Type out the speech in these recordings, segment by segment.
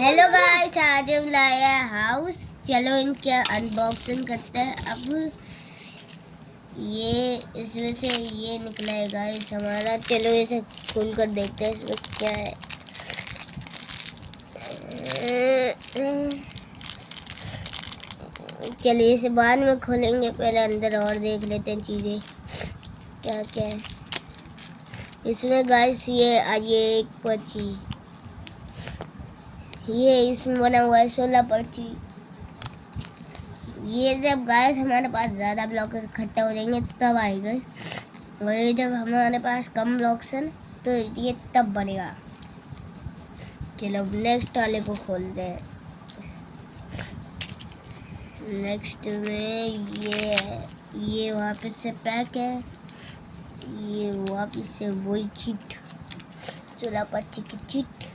Hello guys, आज हम लाया हाउस। चलो इनके अनबॉक्सिंग करते हैं। अब ये इसमें से ये निकला है गाइस हमारा। चलो इसे खोल कर देखते हैं इसमें क्या है। चलिए इसे बाद में खोलेंगे, पहले अंदर और देख लेते हैं चीज़ें क्या क्या है इसमें गाइस। ये एक पर्ची, ये इसमें बना हुआ है 16 पर्ची। ये जब गाइस हमारे पास ज़्यादा ब्लॉक इकट्ठा हो जाएंगे तब आएगा, वही जब हमारे पास कम ब्लॉक्स हैं तो ये तब बनेगा। चलो नेक्स्ट वाले को खोलते हैं। नेक्स्ट में ये है, ये वापस से पैक है। ये वापस से वही चिट, 16 पर्ची की चिट।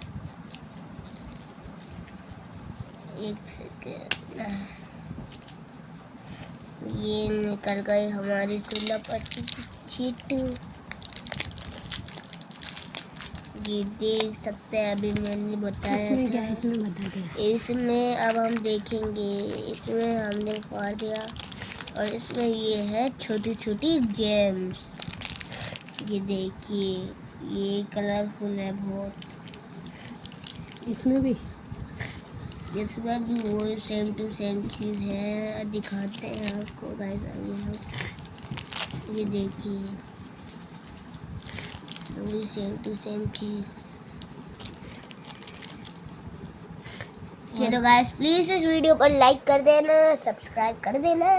एक सेकेंड, ये निकल गई हमारी 16 पर्ची की चिट। ये देख सकते हैं, अभी मैंने बताया इसमें था। क्या इसमें बता दिया। इसमें अब हम देखेंगे, इसमें हमने फाड़ दिया और इसमें ये है छोटी छोटी जेम्स। ये देखिए, ये कलरफुल है बहुत। इसमें भी वो सेम टू सेम चीज़ है। दिखाते हैं आपको गाइस। ये देखिए, वही सेम टू सेम चीज़। चलो गाइस, प्लीज़ इस वीडियो को लाइक कर देना, सब्सक्राइब कर देना।